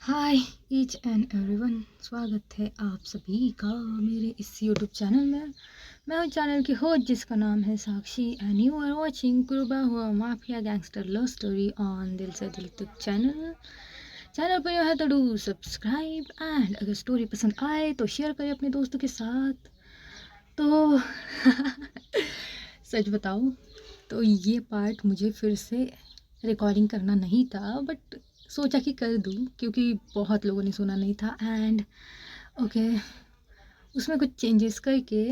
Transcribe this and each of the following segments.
Hi each and everyone, स्वागत है आप सभी का मेरे इस यूट्यूब चैनल में। मैं हूँ चैनल की होस्ट जिसका नाम है साक्षी एंड यू आर वाचिंग कुर्बा हुआ mafia gangster love story on दिल से दिल तक चैनल पर यह है तो डू सब्सक्राइब एंड अगर स्टोरी पसंद आए तो शेयर करें अपने दोस्तों के साथ। तो सच बताऊँ तो ये पार्ट मुझे फिर से रिकॉर्डिंग करना नहीं था, बट सोचा कि कर दूँ क्योंकि बहुत लोगों ने सुना नहीं था। एंड ओके, उसमें कुछ चेंजेस करके,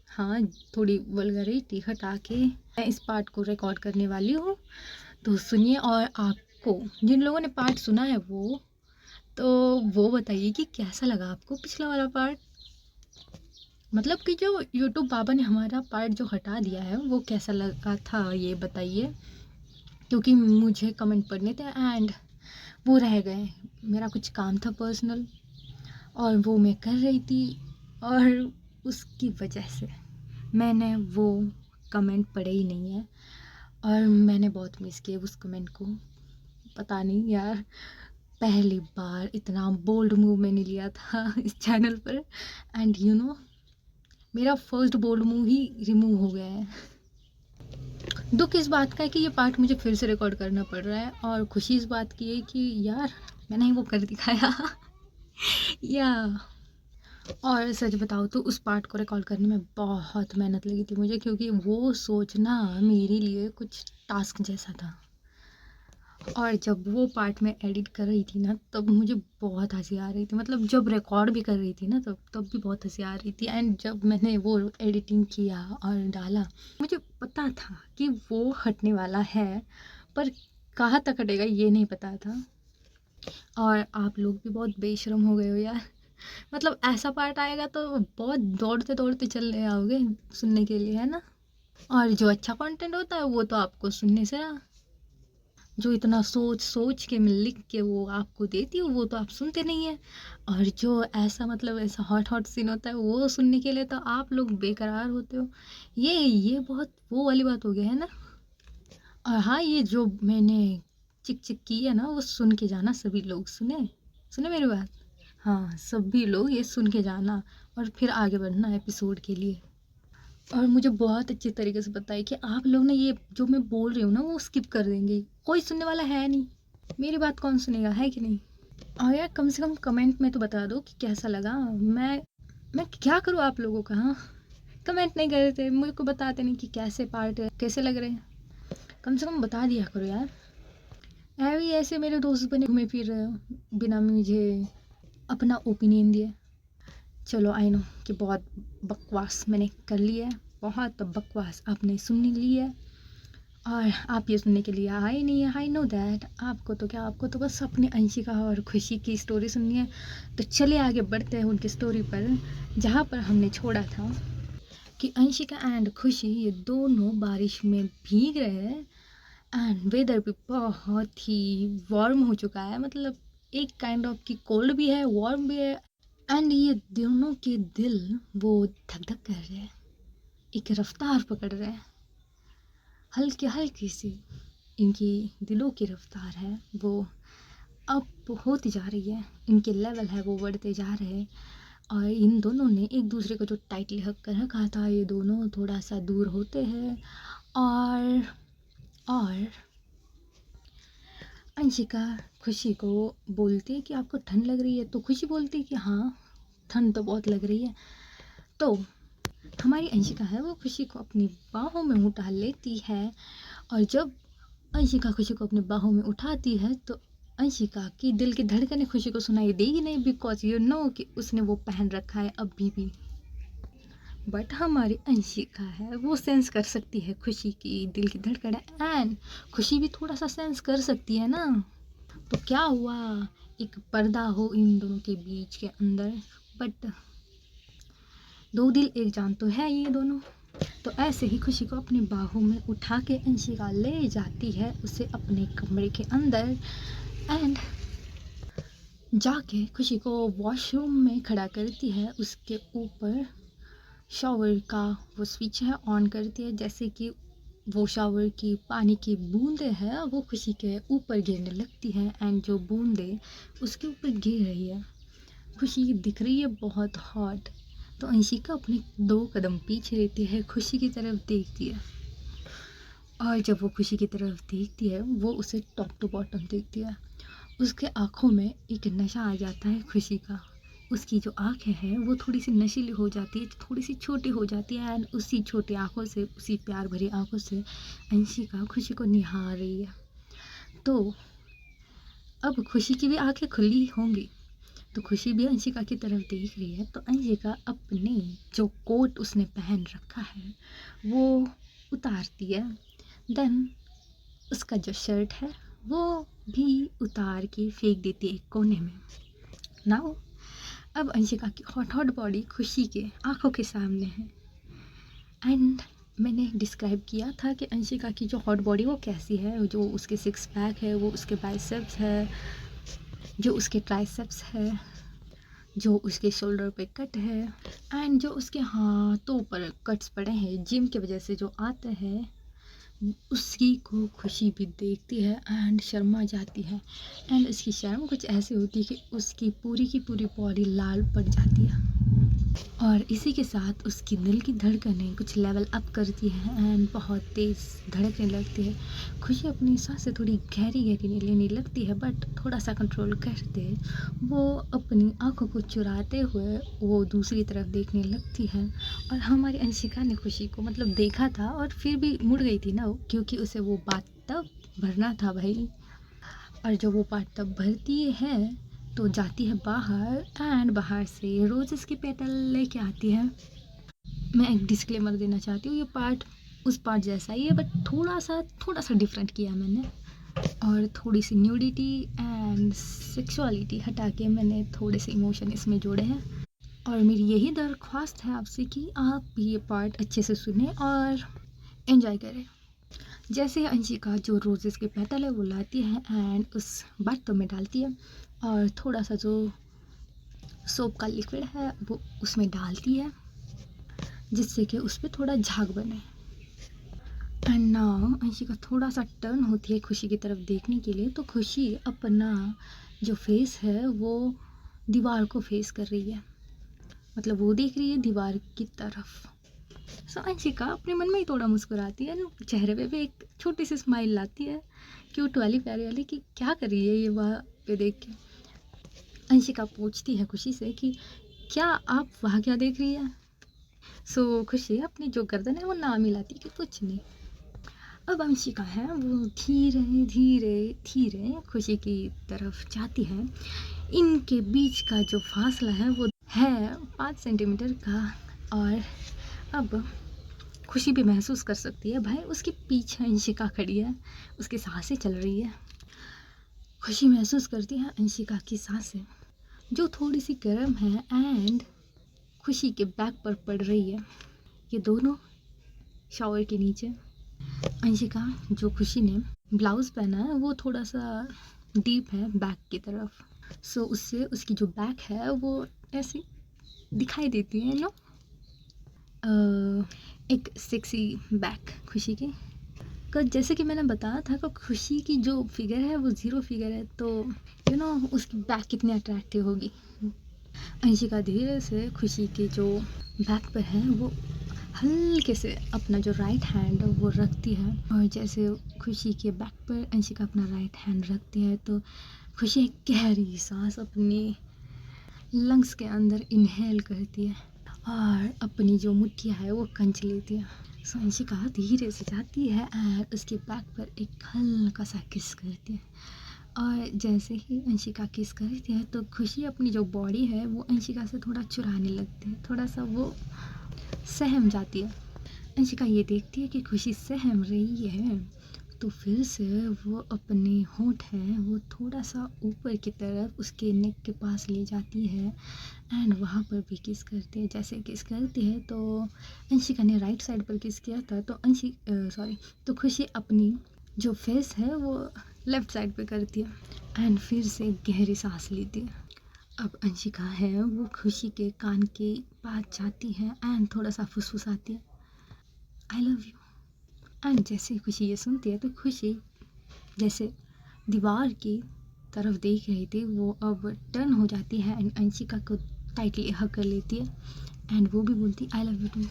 हाँ, थोड़ी वल्गैरिटी हटा के मैं इस पार्ट को रिकॉर्ड करने वाली हूँ। तो सुनिए, और आपको जिन लोगों ने पार्ट सुना है वो बताइए कि कैसा लगा आपको पिछला वाला पार्ट। मतलब कि जो यूट्यूब बाबा ने हमारा पार्ट जो हटा दिया है वो कैसा लगा था, ये बताइए, क्योंकि मुझे कमेंट पढ़ने थे एंड वो रह गए। मेरा कुछ काम था पर्सनल और वो मैं कर रही थी, और उसकी वजह से मैंने वो कमेंट पढ़े ही नहीं है और मैंने बहुत मिस किया उस कमेंट को। पता नहीं यार, पहली बार इतना बोल्ड मूव मैंने लिया था इस चैनल पर एंड मेरा फर्स्ट बोल्ड मूव ही रिमूव हो गया है। दुख इस बात का है कि ये पार्ट मुझे फिर से रिकॉर्ड करना पड़ रहा है, और खुशी इस बात की है कि यार मैंने ही वो कर दिखाया। या और सच बताओ तो उस पार्ट को रिकॉर्ड करने में बहुत मेहनत लगी थी मुझे, क्योंकि वो सोचना मेरे लिए कुछ टास्क जैसा था। और जब वो पार्ट में एडिट कर रही थी ना, तब मुझे बहुत हंसी आ रही थी। मतलब जब रिकॉर्ड भी कर रही थी ना, तब भी बहुत हंसी आ रही थी। एंड जब मैंने वो एडिटिंग किया और डाला, मुझे पता था कि वो हटने वाला है, पर कहाँ तक हटेगा ये नहीं पता था। और आप लोग भी बहुत बेशरम हो गए हो यार। मतलब ऐसा पार्ट आएगा तो बहुत दौड़ते दौड़ते चले आओगे सुनने के लिए, है ना। और जो अच्छा कंटेंट होता है वो तो आपको सुनने से ना, जो इतना सोच सोच के मैं लिख के वो आपको देती हूँ वो तो आप सुनते नहीं हैं। और जो ऐसा मतलब ऐसा हॉट हॉट सीन होता है वो सुनने के लिए तो आप लोग बेकरार होते हो। ये बहुत वो वाली बात हो गई है ना। और हाँ, ये जो मैंने चिक चिक की है ना, वो सुन के जाना सभी लोग। सुने सुने मेरी बात। हाँ, सभी लोग ये सुन के जाना और फिर आगे बढ़ना एपिसोड के लिए। और मुझे बहुत अच्छी तरीके से पता है कि आप लोग ना ये जो मैं बोल रही हूँ ना वो स्किप कर देंगे, कोई सुनने वाला है नहीं। मेरी बात कौन सुनेगा, है कि नहीं। और यार कम से कम कमेंट में तो बता दो कि कैसा लगा। मैं क्या करूँ आप लोगों का, हाँ। कमेंट नहीं कर रहे थे, मुझे को बताते नहीं कि कैसे पार्ट है, कैसे लग रहे हैं। कम से कम बता दिया करो यार। अभी ऐसे मेरे दोस्त बने घूमे फिर रहे हो बिना मुझे अपना ओपिनियन दिए। चलो आई नो कि बहुत बकवास मैंने कर लिया है, बहुत बकवास आपने सुन ली है, और आप ये सुनने के लिए आए नहीं है। I know that. आपको तो क्या, आपको तो बस अपनी अंशिका और खुशी की स्टोरी सुननी है। तो चलिए आगे बढ़ते हैं उनकी स्टोरी पर, जहाँ पर हमने छोड़ा था कि अंशिका एंड खुशी ये दोनों बारिश में भीग रहे हैं एंड वेदर भी बहुत ही वार्म हो चुका है। मतलब एक काइंड ऑफ की कोल्ड भी है, वार्म भी है। एंड ये दोनों के दिल वो धक धक कर रहे हैं, एक रफ्तार पकड़ रहे हैं, हल्की हल्की सी इनकी दिलों की रफ्तार है वो अप होती जा रही है। इनके लेवल है वो बढ़ते जा रहे हैं। और इन दोनों ने एक दूसरे को जो टाइटली हक कर रखा था, ये दोनों थोड़ा सा दूर होते हैं। और अंशिका खुशी को बोलती है कि आपको ठंड लग रही है, तो खुशी बोलती है कि हाँ, ठंड तो बहुत लग रही है। तो हमारी अंशिका है वो खुशी को अपनी बाहों में उठा लेती है, और जब अंशिका खुशी को अपनी बाहों में उठाती है तो अंशिका की दिल की धड़कनें खुशी को सुनाई देगी नहीं, बिकॉज यू नो कि उसने वो पहन रखा है अभी भी। बट हमारी अंशिका है वो सेंस कर सकती है खुशी की दिल की धड़कन, एंड खुशी भी थोड़ा सा सेंस कर सकती है ना। तो क्या हुआ, एक पर्दा हो इन दोनों के बीच के अंदर, बट दो दिल एक जान तो है ये दोनों। तो ऐसे ही खुशी को अपनी बाहों में उठा के अंशिका ले जाती है उसे अपने कमरे के अंदर, एंड जाके खुशी को वॉशरूम में खड़ा करती है। उसके ऊपर शॉवर का वो स्विच है ऑन करती है, जैसे कि वो शावर की पानी की बूंदें हैं वो खुशी के ऊपर गिरने लगती हैं एंड जो बूंदें उसके ऊपर गिर रही है, खुशी दिख रही है बहुत हॉट। तो अंशिका अपने 2 कदम पीछे लेती है, खुशी की तरफ देखती है और जब वो खुशी की तरफ देखती है वो उसे टॉप टू बॉटम देखती है। उसके आँखों में एक नशा आ जाता है खुशी का। उसकी जो आँखें हैं वो थोड़ी-सी नशीली हो जाती है, थोड़ी-सी छोटी हो जाती है एंड उसी छोटी आँखों से, उसी प्यार भरी आँखों से अंशिका खुशी को निहार रही है। तो अब खुशी की भी आँखें खुली होंगी, तो खुशी भी अंशिका की तरफ देख रही है। तो अंशिका अपने जो कोट उसने पहन रखा है, वो उतारती है। देन उसका जो शर्ट है, वो भी उतार के फेंक देती है एक कोने में। नाउ अब अंशिका की हॉट हॉट बॉडी खुशी के आंखों के सामने है एंड मैंने डिस्क्राइब किया था कि अंशिका की जो हॉट बॉडी वो कैसी है, जो उसके सिक्स पैक है, वो उसके बाइसेप्स है, जो उसके ट्राइसेप्स है, जो उसके शोल्डर पे कट है एंड जो उसके हाथों पर कट्स पड़े हैं जिम की वजह से जो आते हैं, उसी को खुशी भी देखती है एंड शर्मा जाती है एंड उसकी शर्म कुछ ऐसी होती है कि उसकी की पूरी बॉडी लाल पड़ जाती है और इसी के साथ उसकी दिल की धड़कनें कुछ लेवल अप करती है एंड बहुत तेज़ धड़कने लगती है। खुशी अपनी सांसें थोड़ी गहरी गहरी लेने लगती है बट थोड़ा सा कंट्रोल करते वो अपनी आंखों को चुराते हुए वो दूसरी तरफ देखने लगती है और हमारी अंशिका ने खुशी को मतलब देखा था और फिर भी मुड़ गई थी ना वो, क्योंकि उसे वो बात तब भरना था भाई। और जब वो पार्ट तब भरती है तो जाती है बाहर एंड बाहर से रोजेस की पेटल लेके आती है। मैं एक डिस्क्लेमर देना चाहती हूँ, ये पार्ट उस पार्ट जैसा ही है बट थोड़ा सा डिफरेंट किया मैंने और थोड़ी सी न्यूडिटी एंड सेक्सुअलिटी हटा के मैंने थोड़े से इमोशन इसमें जोड़े हैं और मेरी यही दरख्वास्त है आपसे कि आप भी ये पार्ट अच्छे से सुने और एंजॉय करें। जैसे अंशिका जो रोजेस के पेटल है वो लाती है एंड उस बर्तन में डालती है और थोड़ा सा जो सोप का लिक्विड है वो उसमें डालती है जिससे कि उस पर थोड़ा झाग बने एंड नाउ अंशिका थोड़ा सा टर्न होती है खुशी की तरफ देखने के लिए। तो खुशी अपना जो फेस है वो दीवार को फेस कर रही है, मतलब वो देख रही है दीवार की तरफ। सो अंशिका अपने मन में ही थोड़ा मुस्कुराती है, चेहरे पे भी एक छोटी सी स्माइल लाती है, क्यूट वाली प्यारी वाली, कि क्या कर रही है ये वहाँ पे देख के। अंशिका पूछती है खुशी से कि क्या आप वहाँ क्या देख रही है। सो खुशी अपनी जो गर्दन है वो ना मिलाती कि कुछ नहीं। अब अंशिका है वो धीरे धीरे धीरे खुशी की तरफ जाती है। इनके बीच का जो फासला है वो है 5 सेंटीमीटर का और अब खुशी भी महसूस कर सकती है भाई उसके पीछे अंशिका खड़ी है, उसकी सांसें चल रही है। खुशी महसूस करती है अंशिका की सांसें जो थोड़ी सी गर्म है एंड खुशी के बैक पर पड़ रही है, ये दोनों शावर के नीचे। अंशिका जो खुशी ने ब्लाउज़ पहना है वो थोड़ा सा डीप है बैक की तरफ, सो उससे उसकी जो बैक है वो ऐसी दिखाई देती है ना, एक सेक्सी बैक खुशी की। जैसे कि मैंने बताया था कि खुशी की जो फिगर है वो ज़ीरो फिगर है, तो उसकी बैक कितनी अट्रैक्टिव होगी। अंशिका धीरे से खुशी के जो बैक पर है वो हल्के से अपना जो राइट हैंड वो रखती है और जैसे खुशी के बैक पर अंशिका अपना राइट हैंड रखती है तो खुशी एक गहरी सांस अपनी लंग्स के अंदर इनहेल करती है और अपनी जो मुट्ठियाँ है वो खंच लेती है। सो अंशिका धीरे से जाती है और उसके बैक पर एक हल्का सा किस करती है और जैसे ही अंशिका किस करती है तो खुशी अपनी जो बॉडी है वो अंशिका से थोड़ा चुराने लगती है, थोड़ा सा वो सहम जाती है। अंशिका ये देखती है कि खुशी सहम रही है तो फिर से वो अपने होंठ है वो थोड़ा सा ऊपर की तरफ उसके नेक के पास ले जाती है एंड वहाँ पर भी किस करती है। जैसे किस करती है तो अंशिका ने राइट साइड पर किस किया था तो तो खुशी अपनी जो फेस है वो लेफ़्ट साइड पे करती है एंड फिर से गहरी सांस लेती है। अब अंशिका है वो खुशी के कान के पास जाती है एंड थोड़ा सा फुसफुसाती है, आई लव यू। एंड जैसे खुशी ये सुनती है तो खुशी जैसे दीवार की तरफ देख रही थी वो अब टर्न हो जाती है एंड अंशिका को टाइटली हग कर लेती है एंड वो भी बोलती I love you too.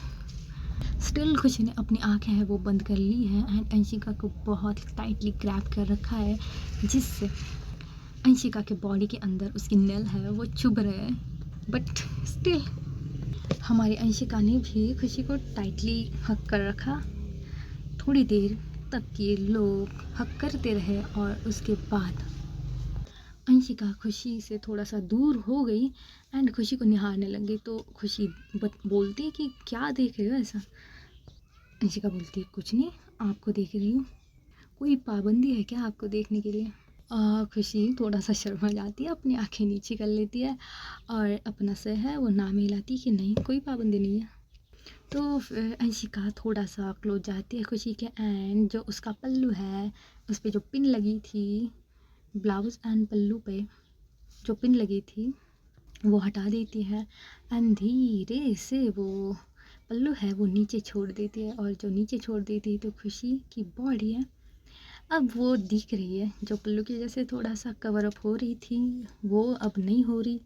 Still Khushi ने अपनी आंखें हैं वो बंद कर ली हैं एंड अंशिका को बहुत टाइटली ग्रैब कर रखा है जिससे अंशिका के बॉडी के अंदर उसकी नल है वो चुभ रहे हैं। बट स्टिल हमारी अंशिका ने भी खुशी को टाइटली हक कर रखा। थोड़ी देर तक ये लोग हक करते रहे और उसके बाद अंशिका खुशी से थोड़ा सा दूर हो गई एंड खुशी को निहारने लगी। तो खुशी बोलती है कि क्या देख रहे हो ऐसा। अंशिका बोलती है कुछ नहीं, आपको देख रही हूँ। कोई पाबंदी है क्या आपको देखने के लिए? खुशी थोड़ा सा शर्मा जाती है, अपनी आंखें नीचे कर लेती है और अपना सर है वो नाम हिलाती है कि नहीं कोई पाबंदी नहीं है। तो फिर अंशिका थोड़ा सा क्लोज जाती है खुशी के एंड जो उसका पल्लू है उस पर जो पिन लगी थी, ब्लाउज एंड पल्लू पे जो पिन लगी थी वो हटा देती है एंड धीरे से वो पल्लू है वो नीचे छोड़ देती है और जो नीचे छोड़ देती है तो खुशी की बॉडी है अब वो दिख रही है। जो पल्लू की वजह से थोड़ा सा कवर अप हो रही थी वो अब नहीं हो रही।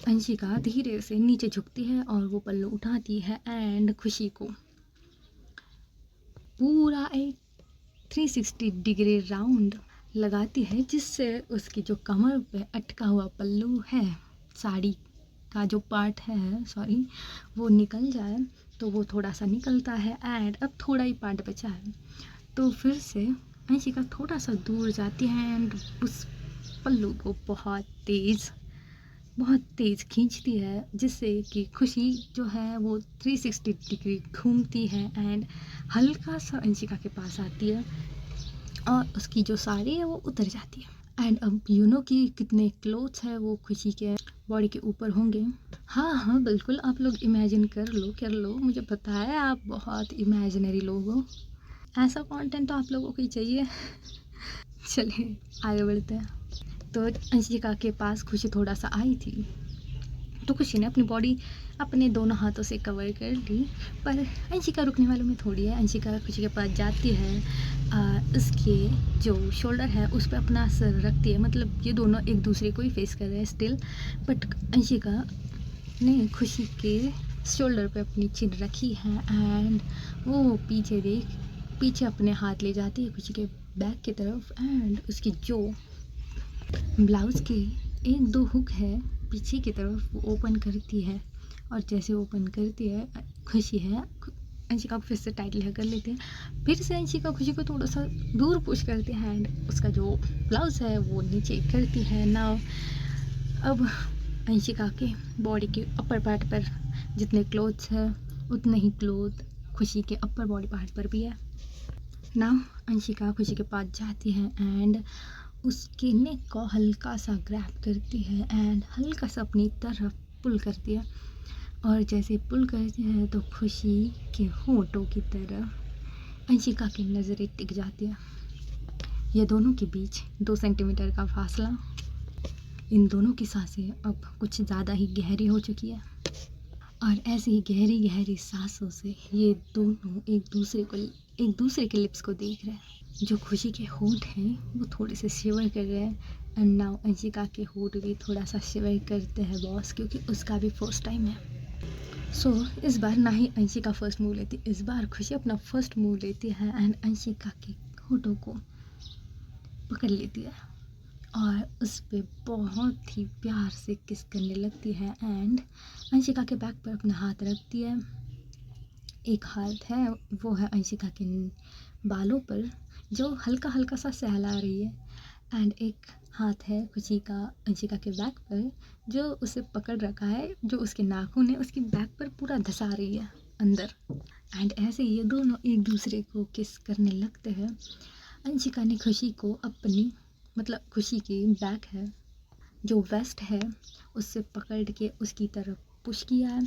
अंशिका धीरे से नीचे झुकती है और वो पल्लू उठाती है एंड खुशी को पूरा एक 360 डिग्री राउंड लगाती है जिससे उसकी जो कमर पे अटका हुआ पल्लू है, साड़ी का जो पार्ट है सॉरी, वो निकल जाए। तो वो थोड़ा सा निकलता है एंड अब थोड़ा ही पार्ट बचा है। तो फिर से अंशिका थोड़ा सा दूर जाती है एंड उस पल्लू को बहुत तेज़ खींचती है जिससे कि खुशी जो है वो 360 डिग्री घूमती है एंड हल्का सा अंशिका के पास आती है और उसकी जो साड़ी है वो उतर जाती है। एंड अब कि कितने क्लोथ्स है वो खुशी के बॉडी के ऊपर होंगे। हाँ हाँ बिल्कुल, आप लोग इमेजिन कर लो, मुझे पता है आप बहुत इमेजिनरी लोग हो। ऐसा कंटेंट तो आप लोगों को ही चाहिए। चलिए आगे बढ़ते हैं। तो अंशिका के पास खुशी थोड़ा सा आई थी तो खुशी ने अपनी बॉडी अपने दोनों हाथों से कवर कर ली पर अंशिका रुकने वालों में थोड़ी है। अंशिका खुशी के पास जाती है, उसके जो शोल्डर है उस पर अपना सर रखती है, मतलब ये दोनों एक दूसरे को ही फेस कर रहे हैं स्टिल। बट अंशिका ने खुशी के शोल्डर पे अपनी चिन रखी है एंड वो पीछे अपने हाथ ले जाती है खुशी के बैक की तरफ एंड उसकी जो ब्लाउज़ के 1-2 हुक है पीछे की तरफ वो ओपन करती है और जैसे ओपन करती है खुशी है अंशिका को फिर से टाइटली कर लेते हैं। फिर से अंशिका खुशी को थोड़ा सा दूर पुश करती है एंड उसका जो ब्लाउज़ है वो नीचे करती है। नाउ अब अंशिका के बॉडी के अपर पार्ट पर जितने क्लोथ्स है उतने ही क्लोथ खुशी के अपर बॉडी पार्ट पर भी है। नाउ अंशिका खुशी के पास जाती है एंड उसके नेक को हल्का सा ग्रैब करती है एंड हल्का सा अपनी तरफ पुल करती है और जैसे पुल करती है तो खुशी के होठों की तरफ अंशिका की नज़रें टिक जाती है। ये दोनों के बीच 2 सेंटीमीटर का फासला, इन दोनों की सांसें अब कुछ ज़्यादा ही गहरी हो चुकी है और ऐसी ही गहरी गहरी सांसों से ये दोनों एक दूसरे के लिप्स को देख रहे हैं। जो खुशी के होंठ हैं वो थोड़े से शिवर कर रहे हैं एंड नाउ अंशिका के होंठ भी थोड़ा सा शिवर करते हैं बॉस, क्योंकि उसका भी फर्स्ट टाइम है। सो इस बार ना ही अंशिका फर्स्ट मूव लेती, इस बार खुशी अपना फर्स्ट मूव लेती है एंड अंशिका के होठों को पकड़ लेती है और उस पर बहुत ही प्यार से किस करने लगती है एंड अंशिका के बैक पर अपना हाथ रखती है। एक हाथ है वो है अंशिका के बालों पर जो हल्का हल्का सा सहला रही है एंड एक हाथ है खुशी का अंशिका के बैक पर जो उसे पकड़ रखा है, जो उसके नाखून है उसकी बैक पर पूरा धंसा रही है अंदर। एंड ऐसे ये दोनों एक दूसरे को किस करने लगते हैं। अंशिका ने खुशी को अपनी मतलब खुशी की बैक है जो वेस्ट है उससे पकड़ के उसकी तरफ पुश किया है।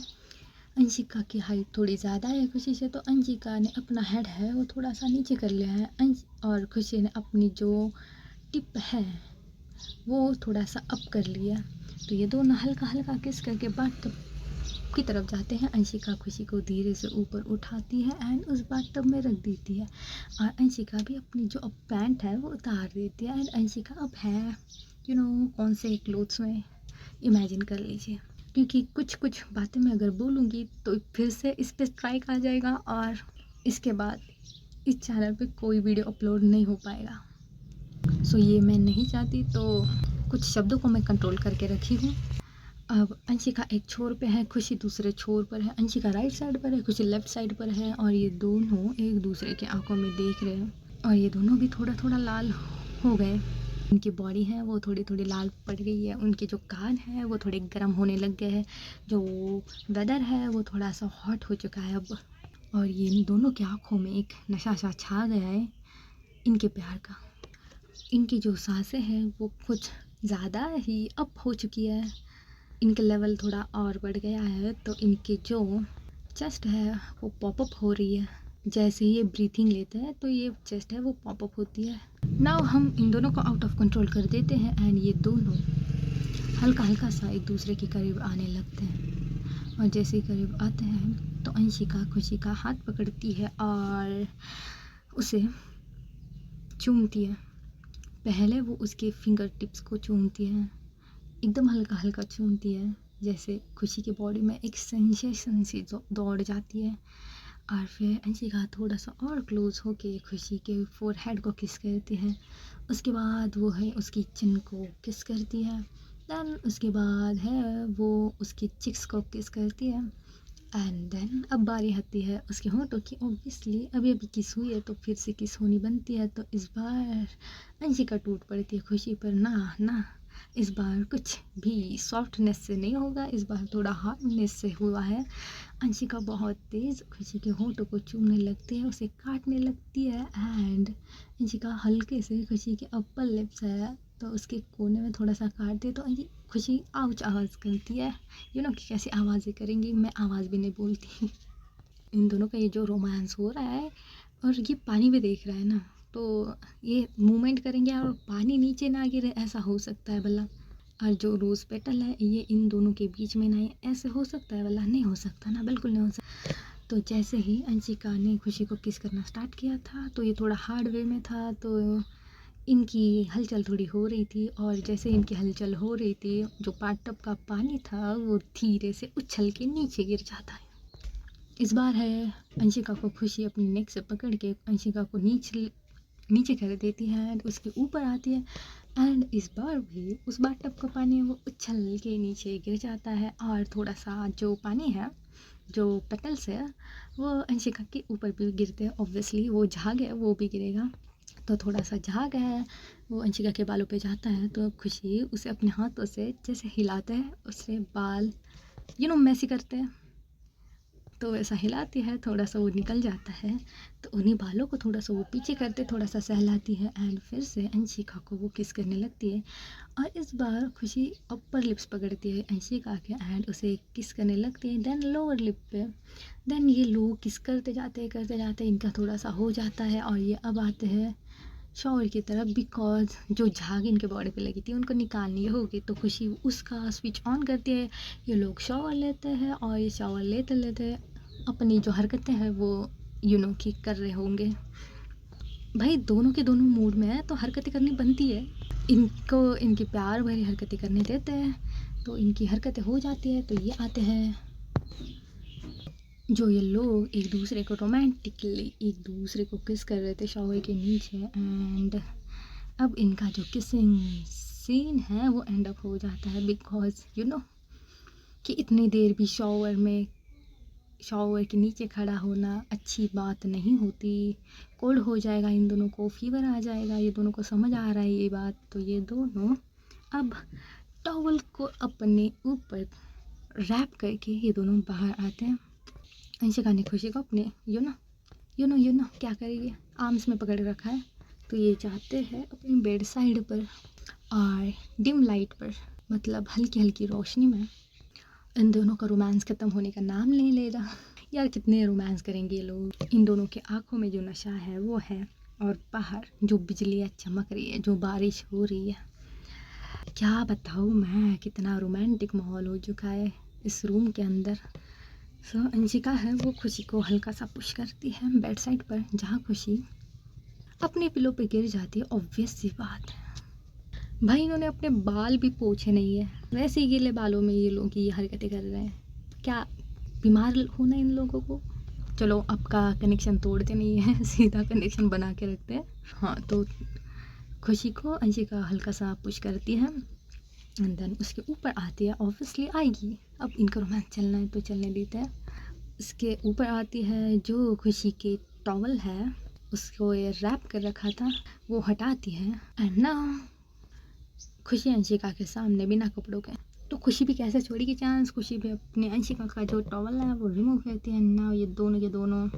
अंशिका की हाइट थोड़ी ज़्यादा है खुशी से तो अंशिका ने अपना हेड है वो थोड़ा सा नीचे कर लिया है और खुशी ने अपनी जो टिप है वो थोड़ा सा अप कर लिया। तो ये दोनों हल्का हल्का किस करके बात की तरफ जाते हैं। अंशिका खुशी को धीरे से ऊपर उठाती है एंड उस बाथटब में रख देती है और अंशिका भी अपनी जो अब पैंट है वो उतार देती है एंड अंशिका अब है कौन से क्लोथ्स में, इमेजिन कर लीजिए, क्योंकि कुछ कुछ बातें मैं अगर बोलूँगी तो फिर से इस पर स्ट्राइक आ जाएगा और इसके बाद इस चैनल पे कोई वीडियो अपलोड नहीं हो पाएगा। सो ये मैं नहीं चाहती, तो कुछ शब्दों को मैं कंट्रोल करके रखी हूँ। अब अंशिका एक छोर पे है, खुशी दूसरे छोर पर है। अंशिका राइट साइड पर है, खुशी लेफ्ट साइड पर है और ये दोनों एक दूसरे के आंखों में देख रहे हैं और ये दोनों भी थोड़ा थोड़ा लाल हो गए। उनकी बॉडी है वो थोड़ी थोड़ी लाल पड़ गई है, उनके जो कान हैं वो थोड़े गर्म होने लग गए हैं, जो वेदर है वो थोड़ा सा हॉट हो चुका है अब। और ये इन दोनों की आँखों में एक नशा सा छा गया है इनके प्यार का। इनकी जो सांसें हैं वो कुछ ज़्यादा ही अप हो चुकी है, इनके लेवल थोड़ा और बढ़ गया है, तो इनकी जो चेस्ट है वो पॉपअप हो रही है। जैसे ये ब्रीथिंग लेते हैं तो ये चेस्ट है वो पॉपअप होती है। नाउ हम इन दोनों को आउट ऑफ कंट्रोल कर देते हैं एंड ये दोनों हल्का हल्का सा एक दूसरे के करीब आने लगते हैं और जैसे ही करीब आते हैं तो अंशिका खुशी का हाथ पकड़ती है और उसे चूमती है। पहले वो उसके फिंगर टिप्स को चूमती है, एकदम हल्का हल्का चूमती है, जैसे खुशी की बॉडी में एक सेंसेशन सी दौड़ जाती है। और फिर अंशिका थोड़ा सा और क्लोज होके खुशी के फोरहेड को किस करती है। उसके बाद वो है उसकी चिन को किस करती है। देन उसके बाद है वो उसकी चिक्स को किस करती है एंड देन अब बारी आती है उसके होंठों की। ऑब्वियसली अभी अभी किस हुई है तो फिर से किस होनी बनती है, तो इस बार अंशिका टूट पड़ती है खुशी पर। ना ना, इस बार कुछ भी सॉफ्टनेस से नहीं होगा, इस बार थोड़ा हार्डनेस से हुआ है। अंशिका बहुत तेज़ खुशी के होंठों को चूमने लगती है, उसे काटने लगती है एंड अंशिका हल्के से खुशी के अपर लिप्स है तो उसके कोने में थोड़ा सा काटती है तो खुशी आउच आवाज़ करती है। कि कैसी आवाज़ें करेंगी, मैं आवाज़ भी नहीं बोलती। इन दोनों का ये जो रोमांस हो रहा है और ये पानी भी देख रहा है ना, तो ये मूवमेंट करेंगे और पानी नीचे ना गिरे, ऐसा हो सकता है भला। और जो रोज़ पेटल है ये इन दोनों के बीच में ना है, ऐसे हो सकता है भला? नहीं हो सकता ना, बिल्कुल नहीं हो सकता। तो जैसे ही अंशिका ने खुशी को किस करना स्टार्ट किया था तो ये थोड़ा हार्ड वे में था, तो इनकी हलचल थोड़ी हो रही थी और जैसे इनकी हलचल हो रही थी जो बाथटब का पानी था वो धीरे से उछल के नीचे गिर जाता है। इस बार है अंशिका को खुशी अपनी नेक से पकड़ के अंशिका को नीचे कर देती है एंड उसके ऊपर आती है एंड इस बार भी उस बाथटब का पानी है वो उछल के नीचे गिर जाता है और थोड़ा सा जो पानी है जो पेटल्स है वो अंशिका के ऊपर भी गिरते हैं। ऑब्वियसली वो झाग है वो भी गिरेगा, तो थोड़ा सा झाग है वो अंशिका के बालों पे जाता है तो खुशी उसे अपने हाथों से जैसे हिलाते हैं, उससे बाल मैसी करते हैं, तो वैसा हिलाती है, थोड़ा सा वो निकल जाता है तो उन्हीं बालों को थोड़ा सा वो पीछे करते थोड़ा सा सहलाती है एंड फिर से अंशिका को वो किस करने लगती है। और इस बार खुशी अपर लिप्स पकड़ती है अंशिका के एंड उसे किस करने लगती है, देन लोअर लिप पे। देन ये लोग किस करते जाते इनका थोड़ा सा हो जाता है और ये अब आते हैं शॉवर की तरफ, बिकॉज जो झाग इनके बॉडी पे लगी थी उनको निकालनी होगी, तो खुशी उसका स्विच ऑन करती है। ये लोग शॉवर लेते हैं और ये शॉवर लेते लेते अपनी जो हरकतें हैं वो कि कर रहे होंगे। भाई दोनों के दोनों मूड में है तो हरकतें करनी बनती है, इनको इनकी प्यार भरी हरकतें करने देते हैं तो इनकी हरकतें हो जाती है। तो ये आते हैं जो ये लोग एक दूसरे को रोमांटिकली एक दूसरे को किस कर रहे थे शॉवर के नीचे एंड अब इनका जो किसिंग सीन है वो एंड अप हो जाता है, बिकॉज कि इतनी देर भी शॉवर के नीचे खड़ा होना अच्छी बात नहीं होती, कोल्ड हो जाएगा, इन दोनों को फीवर आ जाएगा, ये दोनों को समझ आ रहा है ये बात। तो ये दोनों अब टॉवल को अपने ऊपर रैप करके ये दोनों बाहर आते हैं। अंशिका ने खुशी को अपने क्या करेगी आर्म्स में पकड़ रखा है, तो ये जाते हैं अपनी बेड साइड पर और डिम लाइट पर, मतलब हल्की हल्की रोशनी में इन दोनों का रोमांस ख़त्म होने का नाम नहीं ले रहा। यार कितने रोमांस करेंगे ये लोग, इन दोनों के आँखों में जो नशा है वो है और बाहर जो बिजलियाँ चमक रही है, जो बारिश हो रही है, क्या बताऊँ मैं, कितना रोमांटिक माहौल हो चुका है इस रूम के अंदर। सो अंशिका है वो खुशी को हल्का सा पुश करती है बेड साइड पर, जहाँ खुशी अपने पिलो पे गिर जाती है। ऑब्वियस सी बात है भाई, इन्होंने अपने बाल भी पोछे नहीं है, वैसे ही गीले बालों में ये लोग ये हरकतें कर रहे हैं। क्या बीमार होना इन लोगों को। चलो आपका कनेक्शन तोड़ते नहीं है, सीधा कनेक्शन बना के रखते हैं। हाँ, तो खुशी को अंशिका हल्का सा पुश करती है एंड देन उसके ऊपर आती है। ऑब्वियसली आएगी, अब इनका रोमांस चलना है तो चलने देते हैं। इसके ऊपर आती है, जो खुशी के टॉवल है उसको ये रैप कर रखा था वो हटाती है एंड ना खुशी अंशिका के सामने बिना कपड़ों के। तो खुशी भी कैसे छोड़ेगी चांस, खुशी भी अपने अंशिका का जो टॉवल है वो रिमूव करती है ना। ये दोनों के दोनों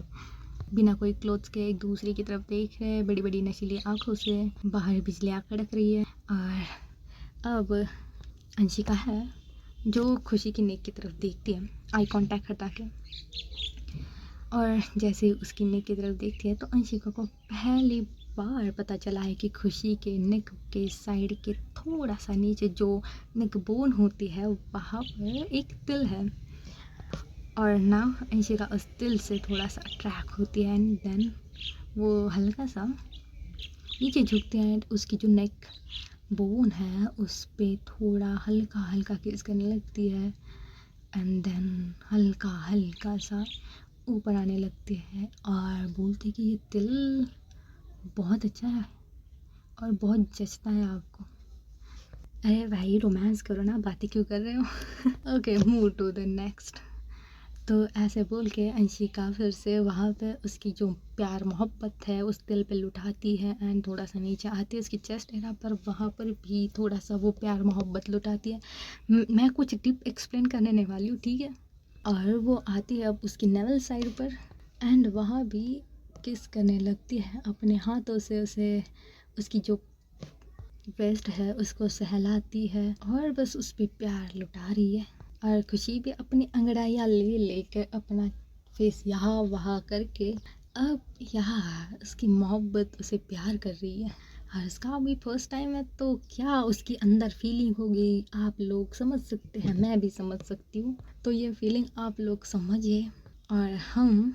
बिना कोई क्लोथ्स के एक दूसरे की तरफ देख रहे हैं, बड़ी बड़ी नशीली आंखों से। बाहर बिजलियाँ कड़क रही है और अब अंशिका है जो खुशी की नेक की तरफ देखती है आई कांटेक्ट हटा के, और जैसे उसकी नेक की तरफ देखती है तो अंशिका को पहली बार पता चला है कि खुशी के नेक के साइड के थोड़ा सा नीचे जो नेक बोन होती है वहाँ पर एक तिल है, और ना अंशिका उस तिल से थोड़ा सा अट्रैक्ट होती है एंड देन वो हल्का सा नीचे झुकती है एंड उसकी जो नेक बोन है उस पे थोड़ा हल्का हल्का किस करने लगती है एंड देन हल्का हल्का सा ऊपर आने लगती है और बोलती कि ये तिल बहुत अच्छा है और बहुत जचता है आपको। अरे भाई रोमांस करो ना, बातें क्यों कर रहे हो। Okay, move to the next. तो ऐसे बोल के अंशिका फिर से वहाँ पे उसकी जो प्यार मोहब्बत है उस दिल पे लुटाती है एंड थोड़ा सा नीचे आती है उसकी चेस्ट एरिया पर, वहाँ पर भी थोड़ा सा वो प्यार मोहब्बत लुटाती है। मैं कुछ डीप एक्सप्लेन करने नहीं वाली हूँ, ठीक है। और वो आती है अब उसकी नेवल साइड पर एंड वहाँ भी किस करने लगती है अपने हाथों से उसे, उसकी जो वेस्ट है उसको सहलाती है और बस उस पर प्यार लुटा रही है। और खुशी भी अपनी अंगड़ाइयाँ ले लेकर अपना फेस यहाँ वहाँ करके अब यहाँ उसकी मोहब्बत उसे प्यार कर रही है। और उसका भी फर्स्ट टाइम है तो क्या उसकी अंदर फीलिंग होगी आप लोग समझ सकते हैं, मैं भी समझ सकती हूँ। तो ये फीलिंग आप लोग समझिए और हम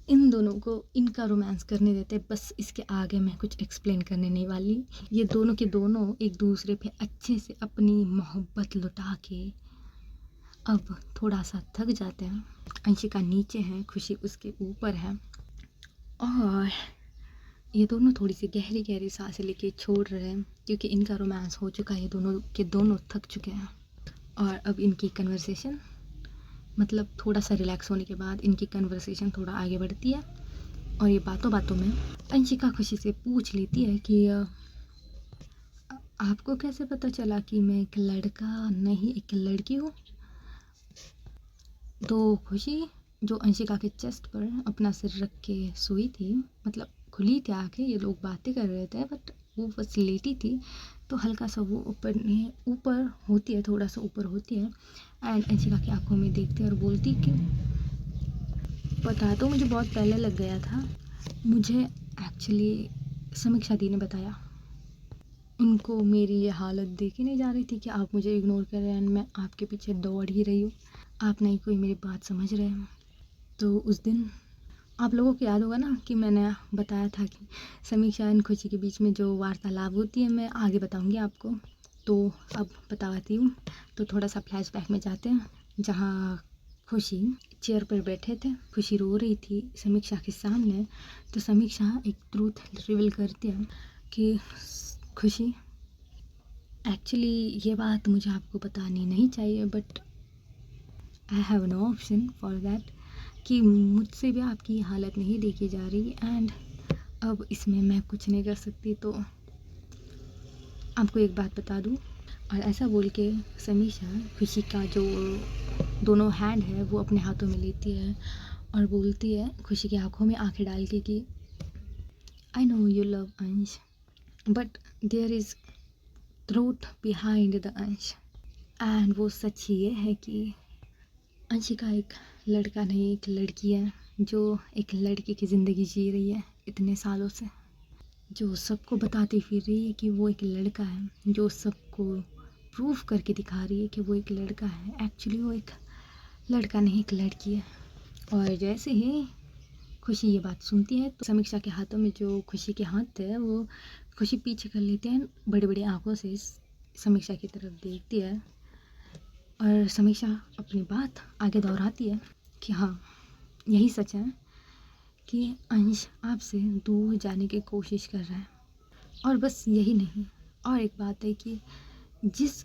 इन दोनों को इनका रोमांस करने देते। बस इसके आगे मैं कुछ एक्सप्लेन करने नहीं वाली। ये दोनों के दोनों एक दूसरे पे अच्छे से अपनी मोहब्बत लुटा के अब थोड़ा सा थक जाते हैं। अंशिका नीचे है, खुशी उसके ऊपर है और ये दोनों थोड़ी सी गहरी गहरी सांसें लेके छोड़ रहे हैं क्योंकि इनका रोमांस हो चुका है, ये दोनों के दोनों थक चुके हैं। और अब इनकी कन्वर्सेशन मतलब थोड़ा सा रिलैक्स होने के बाद इनकी कन्वर्सेशन थोड़ा आगे बढ़ती है और ये बातों बातों में अंशिका खुशी से पूछ लेती है कि आपको कैसे पता चला कि मैं एक लड़का नहीं एक लड़की हूँ। तो खुशी जो अंशिका के चेस्ट पर अपना सिर रख के सोई थी, मतलब खुली थी आँखें, ये लोग बातें कर रहे थे बट वो बस लेटी थी, तो हल्का सा वो ऊपर होती है, थोड़ा सा ऊपर होती है एंड अंशिका की आंखों में देखती है और बोलती कि पता तो मुझे बहुत पहले लग गया था, मुझे एक्चुअली समीक्षा दी ने बताया। उनको मेरी ये हालत देखी नहीं जा रही थी कि आप मुझे इग्नोर कर रहे हैं एंड मैं आपके पीछे दौड़ ही रही हूँ, आप नहीं कोई मेरी बात समझ रहे हैं। तो उस दिन आप लोगों को याद होगा ना कि मैंने बताया था कि समीक्षा एंड खुशी के बीच में जो वार्तालाप होती है मैं आगे बताऊंगी आपको, तो अब बताती हूँ। तो थोड़ा सा फ्लैशबैक में जाते हैं जहाँ खुशी चेयर पर बैठे थे, खुशी रो रही थी समीक्षा के सामने। तो समीक्षा एक ट्रूथ रिवील करती है कि खुशी एक्चुअली ये बात मुझे आपको बतानी नहीं चाहिए but I have no option for that, कि मुझसे भी आपकी हालत नहीं देखी जा रही एंड अब इसमें मैं कुछ नहीं कर सकती। तो आपको एक बात बता दूं। और ऐसा बोल के समीक्षा खुशी का जो दोनों हैंड है वो अपने हाथों में लेती है और बोलती है खुशी की आंखों में आंखें डाल के कि I know you love Ansh but there is truth behind the Ansh. And वो सच ये है कि अंशिका एक लड़का नहीं एक लड़की है जो एक लड़के की ज़िंदगी जी रही है इतने सालों से, जो सबको बताती फिर रही है कि वो एक लड़का है, जो सबको प्रूफ करके दिखा रही है कि वो एक लड़का है। एक्चुअली वो एक लड़का नहीं एक लड़की है। और जैसे ही खुशी ये बात सुनती है तो समीक्षा के हाथों में जो खुशी के हाथ थे वो खुशी पीछे कर लेते हैं, बड़ी बड़ी आंखों से समीक्षा की तरफ देखती है और समीक्षा अपनी बात आगे दोहराती है कि हाँ, यही सच है कि अंश आपसे दूर जाने की कोशिश कर रहा है। और बस यही नहीं, और एक बात है कि जिस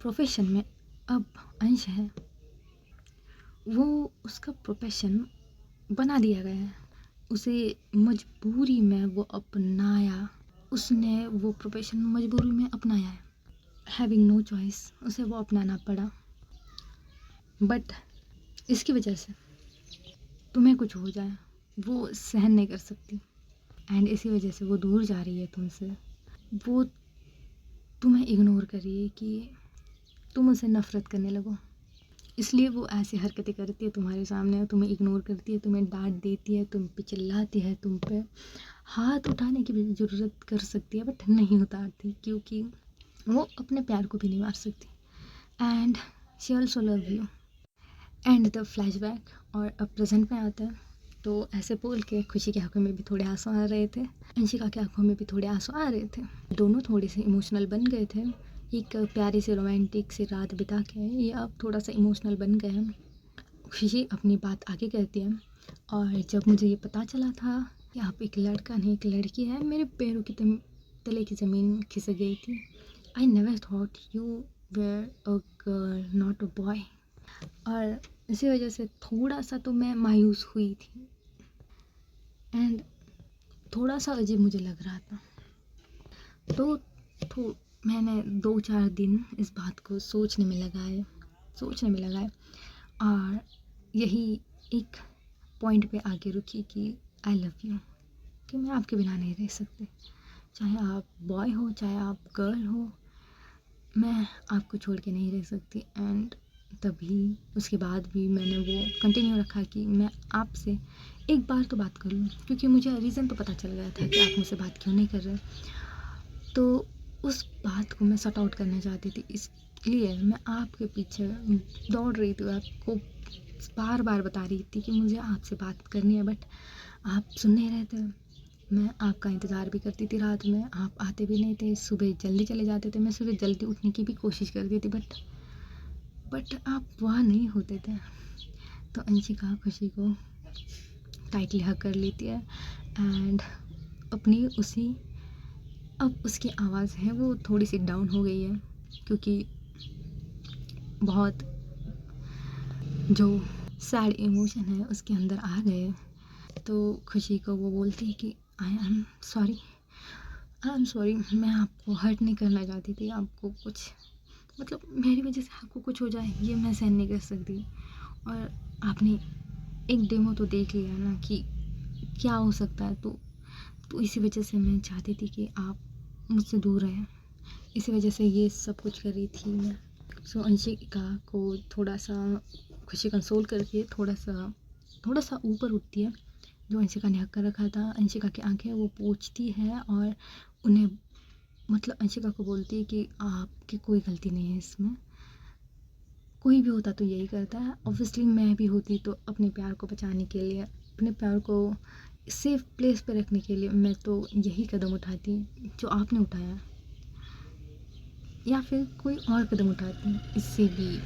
प्रोफेशन में अब अंश है वो उसका प्रोफेशन बना दिया गया है, उसे मजबूरी में वो अपनाया, उसने वो प्रोफेशन मजबूरी में अपनाया है, हैविंग नो चॉइस उसे वो अपनाना पड़ा। बट इसकी वजह से तुम्हें कुछ हो जाए वो सहन नहीं कर सकती एंड इसी वजह से वो दूर जा रही है तुमसे, वो तुम्हें इग्नोर कर रही है कि तुम उसे नफ़रत करने लगो। इसलिए वो ऐसी हरकतें करती है तुम्हारे सामने, तुम्हें इग्नोर करती है, तुम्हें डांट देती है, तुम पे चिल्लाती है, तुम पे हाथ उठाने की भी ज़रूरत कर सकती है बट नहीं उतारती, क्योंकि वो अपने प्यार को भी नहीं मार सकती। And she also love you. And the flashback और अब प्रेजेंट में आता है तो ऐसे बोल के खुशी की आंखों में भी थोड़े आंसू आ रहे थे, अंशिका की आंखों में भी थोड़े आंसू आ रहे थे, दोनों थोड़े से इमोशनल बन गए थे। एक प्यारी से रोमांटिक से रात बिता के ये अब थोड़ा सा इमोशनल बन गए हैं। खुशी अपनी बात आगे कहती है, और जब मुझे ये पता चला था कि आप एक लड़का नहीं एक लड़की है, मेरे पैरों की तले की ज़मीन खिसक गई थी। I never thought you were a girl not a boy. और इसी वजह से थोड़ा सा तो मैं मायूस हुई थी एंड थोड़ा सा अजीब मुझे लग रहा था। तो मैंने 2-4 दिन इस बात को सोचने में लगाए और यही एक पॉइंट पे आके रुकी कि आई लव यू, कि मैं आपके बिना नहीं रह सकती, चाहे आप बॉय हो चाहे आप गर्ल हो, मैं आपको छोड़ के नहीं रह सकती। एंड तभी उसके बाद भी मैंने वो कंटिन्यू रखा कि मैं आपसे एक बार तो बात कर लूँ, क्योंकि मुझे रीज़न तो पता चल गया था कि आप मुझसे बात क्यों नहीं कर रहे। तो उस बात को मैं सॉर्ट आउट करना चाहती थी, इसलिए मैं आपके पीछे दौड़ रही थी, आपको बार बार बता रही थी कि मुझे आपसे बात करनी है, बट आप सुन नहीं रहे थे। मैं आपका इंतज़ार भी करती थी, रात में आप आते भी नहीं थे, सुबह जल्दी चले जाते थे, मैं सुबह जल्दी उठने की भी कोशिश करती थी बट आप वहाँ नहीं होते थे। तो अंशिका खुशी को टाइटली हग कर लेती है एंड अपनी अब उसकी आवाज़ है वो थोड़ी सी डाउन हो गई है, क्योंकि बहुत जो सैड इमोशन है उसके अंदर आ गए। तो खुशी को वो बोलती है कि आई एम सॉरी, मैं आपको हर्ट नहीं करना चाहती थी, आपको कुछ मतलब मेरी वजह से आपको कुछ हो जाए ये मैं सहन नहीं कर सकती। और आपने एक डेमो तो देख लिया ना कि क्या हो सकता है, तो इसी वजह से मैं चाहती थी कि आप मुझसे दूर रहें, इसी वजह से ये सब कुछ कर रही थी मैं। सो अंशिका को थोड़ा सा खुशी कंसोल करके थोड़ा सा ऊपर उठती है, जो अंशिका ने हक कर रखा था, अंशिका की आंखें वो पोंछती है और उन्हें मतलब अंशिका को बोलती है कि आपकी कोई गलती नहीं है इसमें, कोई भी होता तो यही करता है, ऑब्वियसली मैं भी होती तो अपने प्यार को बचाने के लिए, अपने प्यार को सेफ प्लेस पे रखने के लिए मैं तो यही कदम उठाती जो आपने उठाया, या फिर कोई और कदम उठाती, इससे भी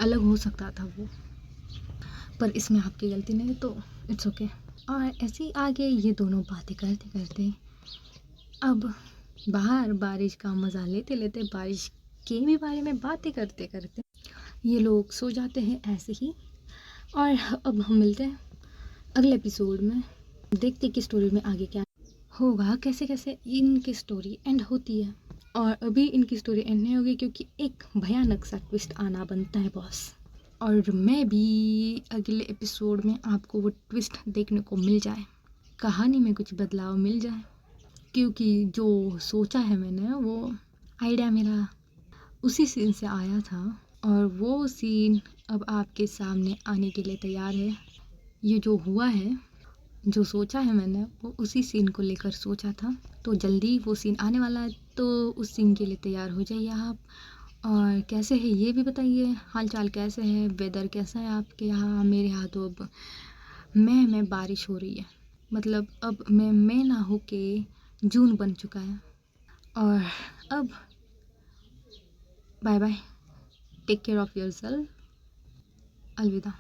अलग हो सकता था वो, पर इसमें आपकी गलती नहीं, तो इट्स ओके। और ऐसे ही आगे ये दोनों बातें करते करते अब बाहर बारिश का मज़ा लेते लेते बारिश के भी बारे में बातें करते करते ये लोग सो जाते हैं ऐसे ही। और अब हम मिलते हैं अगले एपिसोड में, देखते कि स्टोरी में आगे क्या होगा, कैसे कैसे इनकी स्टोरी एंड होती है। और अभी इनकी स्टोरी एंड नहीं होगी क्योंकि एक भयानक सा ट्विस्ट आना बनता है बॉस, और मैं भी अगले एपिसोड में आपको वो ट्विस्ट देखने को मिल जाए, कहानी में कुछ बदलाव मिल जाए, क्योंकि जो सोचा है मैंने वो आइडिया मेरा उसी सीन से आया था और वो सीन अब आपके सामने आने के लिए तैयार है। ये जो हुआ है, जो सोचा है मैंने वो उसी सीन को लेकर सोचा था, तो जल्दी वो सीन आने वाला है, तो उस सीन के लिए तैयार हो जाइए आप। और कैसे है ये भी बताइए, हाल चाल कैसे है, वेदर कैसा है आपके यहाँ। मेरे यहाँ तो अब में बारिश हो रही है, मतलब अब मैं ना हो के जून बन चुका है। और अब bye bye, take care of yourself, अलविदा।